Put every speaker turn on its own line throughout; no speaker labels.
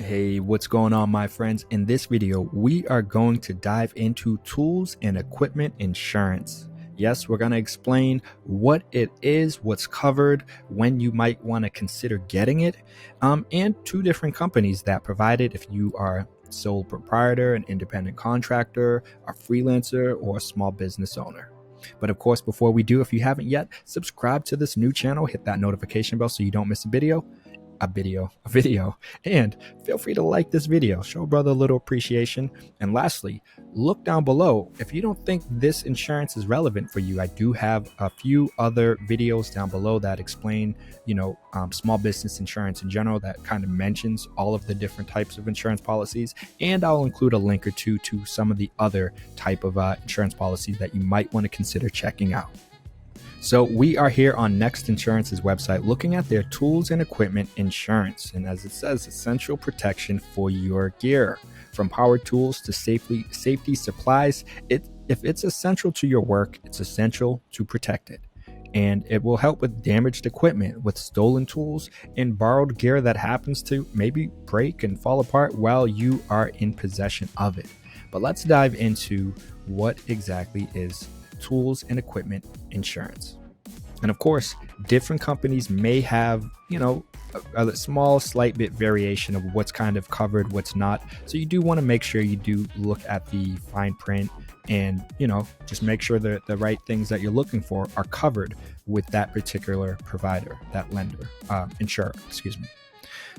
Hey, what's going on, my friends? In this video, we are going to dive into tools and equipment insurance. Yes, we're going to explain what it is, what's covered, when you might want to consider getting it, and two different companies that provide it if you are sole proprietor, an independent contractor, a freelancer, or a small business owner. But of course, before we do, if you haven't yet, subscribe to this new channel, hit that notification bell so you don't miss a video, and feel free to like this video, show brother a little appreciation. And lastly, look down below. If you don't think this insurance is relevant for you, I do have a few other videos down below that explain, small business insurance in general, that kind of mentions all of the different types of insurance policies. And I'll include a link or two to some of the other type of insurance policies that you might want to consider checking out. So we are here on Next Insurance's website looking at their tools and equipment insurance. And as it says, essential protection for your gear. From power tools to safety supplies, if it's essential to your work, it's essential to protect it. And it will help with damaged equipment, with stolen tools, and borrowed gear that happens to maybe break and fall apart while you are in possession of it. But let's dive into what exactly is tools and equipment insurance. And of course, different companies may have, a small slight bit variation of what's kind of covered, what's not. So you do want to make sure you do look at the fine print and, just make sure that the right things that you're looking for are covered with that particular provider, that lender, insurer, excuse me.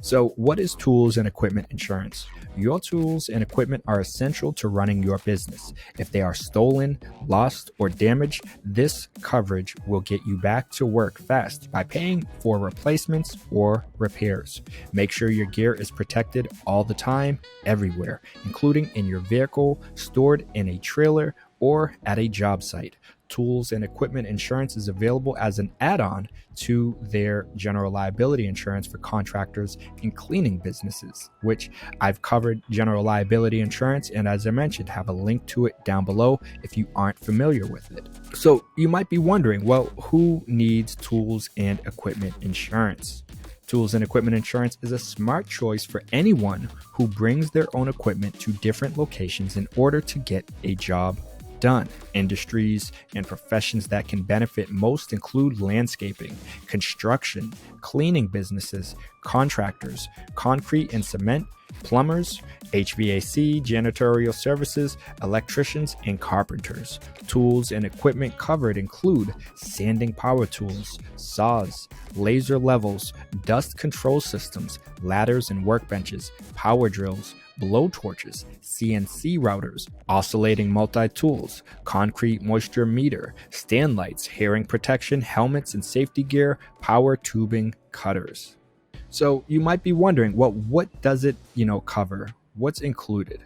So what is tools and equipment insurance? Your tools and equipment are essential to running your business. If they are stolen, lost, or damaged, this coverage will get you back to work fast by paying for replacements or repairs. Make sure your gear is protected all the time, everywhere, including in your vehicle, stored in a trailer, or at a job site. Tools and equipment insurance is available as an add-on to their general liability insurance for contractors and cleaning businesses, which I've covered general liability insurance, and as I mentioned, have a link to it down below if you aren't familiar with it. So you might be wondering, well, who needs tools and equipment insurance? Tools and equipment insurance is a smart choice for anyone who brings their own equipment to different locations in order to get a job done. Industries and professions that can benefit most include landscaping, construction, cleaning businesses, contractors, concrete and cement, plumbers, HVAC, janitorial services, electricians, and carpenters. Tools and equipment covered include sanding power tools, saws, laser levels, dust control systems, ladders and workbenches, power drills, blow torches, CNC routers, oscillating multi-tools, concrete moisture meter, stand lights, hearing protection, helmets and safety gear, power tubing, cutters. So you might be wondering, well, what does it, cover? What's included?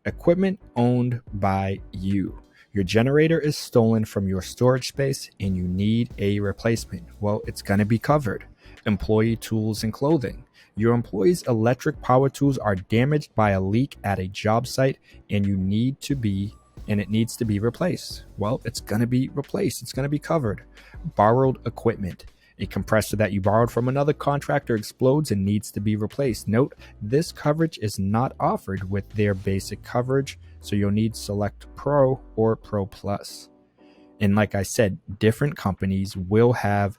Equipment owned by you. Your generator is stolen from your storage space and you need a replacement. Well, it's going to be covered. Employee tools and clothing. Your employees' electric power tools are damaged by a leak at a job site and it needs to be replaced. Well, it's going to be replaced. It's going to be covered. Borrowed equipment. A compressor that you borrowed from another contractor explodes and needs to be replaced. Note, this coverage is not offered with their basic coverage, so you'll need Select Pro or Pro Plus. And like I said, different companies will have,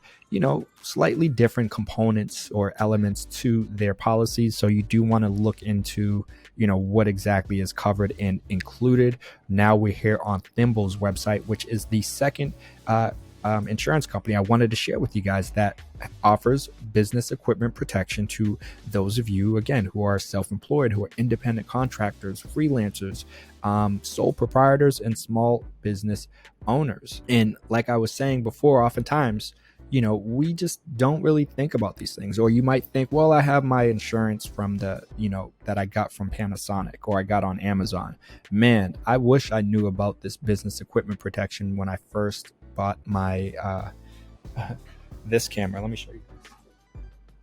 slightly different components or elements to their policies. So you do want to look into, what exactly is covered and included. Now we're here on Thimble's website, which is the second insurance company I wanted to share with you guys that offers business equipment protection to those of you, again, who are self-employed, who are independent contractors, freelancers, sole proprietors, and small business owners. And like I was saying before, oftentimes, we just don't really think about these things. Or you might think, well, I have my insurance from that I got from Panasonic or I got on Amazon. Man, I wish I knew about this business equipment protection when I first bought my this camera. Let me show you.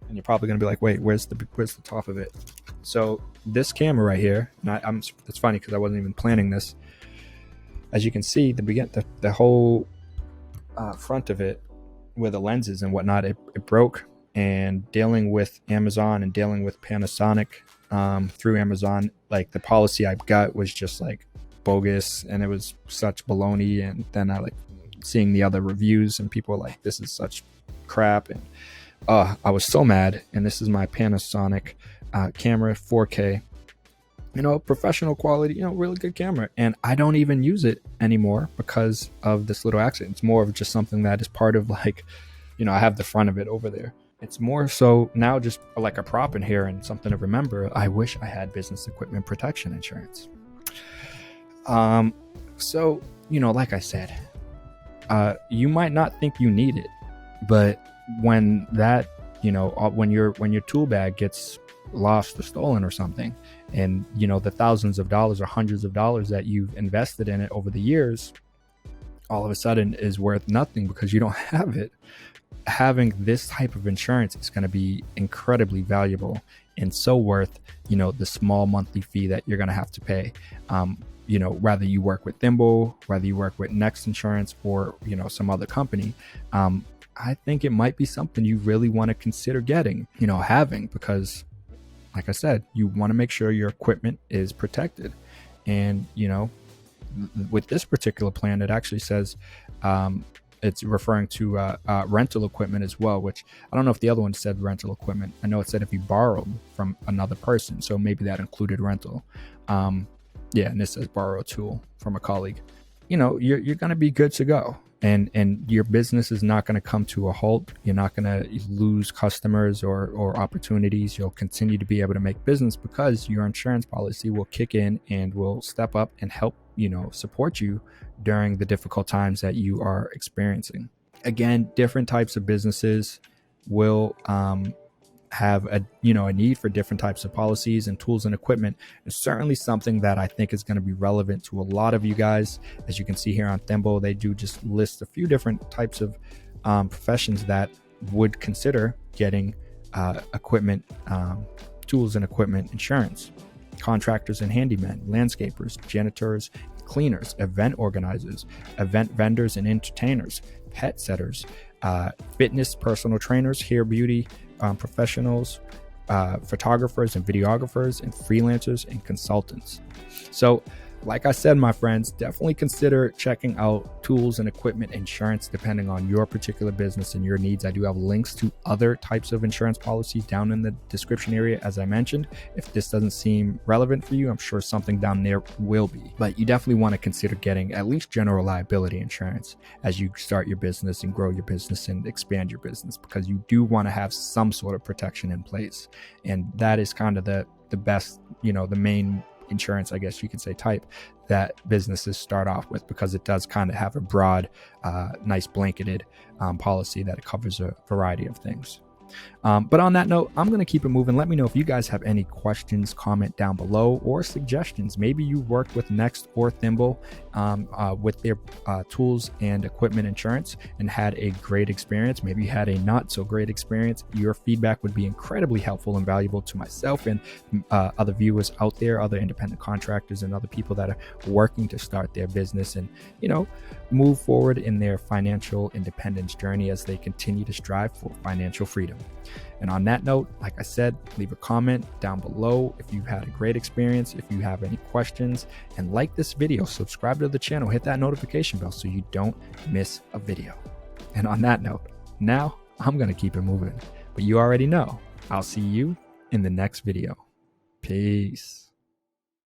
And you're probably gonna be like, wait, where's the top of it? So this camera right here, and it's funny because I wasn't even planning this. As you can see, the whole front of it, where the lenses and whatnot, it broke. And dealing with Amazon and dealing with Panasonic, through Amazon. Like the policy I got was just like bogus, and it was such baloney. And then I like seeing the other reviews, and people were like, this is such crap. And I was so mad. And this is my Panasonic camera, 4K, professional quality, really good camera. And I don't even use it anymore because of this little accident. It's more of just something that is part of like, I have the front of it over there. It's more so now just like a prop in here and something to remember. I wish I had business equipment protection insurance. So, like I said, you might not think you need it, but when that, when your tool bag gets lost or stolen or something, and the thousands of dollars or hundreds of dollars that you've invested in it over the years all of a sudden is worth nothing because you don't have it. Having this type of insurance is going to be incredibly valuable and so worth the small monthly fee that you're going to have to pay. Whether you work with Thimble, whether you work with Next Insurance, or some other company, I think it might be something you really want to consider getting, having, because like I said, you want to make sure your equipment is protected. And with this particular plan, it actually says it's referring to rental equipment as well, which I don't know if the other one said rental equipment. I know it said if you borrowed from another person, so maybe that included rental. And this says borrow a tool from a colleague. You're going to be good to go. And your business is not going to come to a halt. You're not going to lose customers or opportunities. You'll continue to be able to make business because your insurance policy will kick in and will step up and help, support you during the difficult times that you are experiencing. Again, different types of businesses will have a need for different types of policies and tools and equipment. It's certainly something that I think is going to be relevant to a lot of you guys. As you can see here on Thimble, they do just list a few different types of professions that would consider getting equipment, tools and equipment insurance. Contractors and handymen, landscapers, janitors, cleaners, event organizers, event vendors and entertainers, pet sitters, fitness personal trainers, hair beauty professionals, photographers and videographers, and freelancers and consultants. So like I said, my friends, definitely consider checking out tools and equipment insurance depending on your particular business and your needs. I do have links to other types of insurance policies down in the description area, as I mentioned. If this doesn't seem relevant for you, I'm sure something down there will be. But you definitely want to consider getting at least general liability insurance as you start your business and grow your business and expand your business, because you do want to have some sort of protection in place. And that is kind of the best, the main insurance, I guess you could say, type that businesses start off with, because it does kind of have a broad, nice blanketed policy that it covers a variety of things. But on that note, I'm going to keep it moving. Let me know if you guys have any questions, comment down below, or suggestions. Maybe you worked with Next or Thimble with their tools and equipment insurance and had a great experience. Maybe you had a not so great experience. Your feedback would be incredibly helpful and valuable to myself and other viewers out there, other independent contractors and other people that are working to start their business and, move forward in their financial independence journey as they continue to strive for financial freedom. And on that note, like I said, leave a comment down below if you've had a great experience, if you have any questions, and like this video, subscribe to the channel, hit that notification bell so you don't miss a video. And on that note, now I'm going to keep it moving, but you already know, I'll see you in the next video. Peace.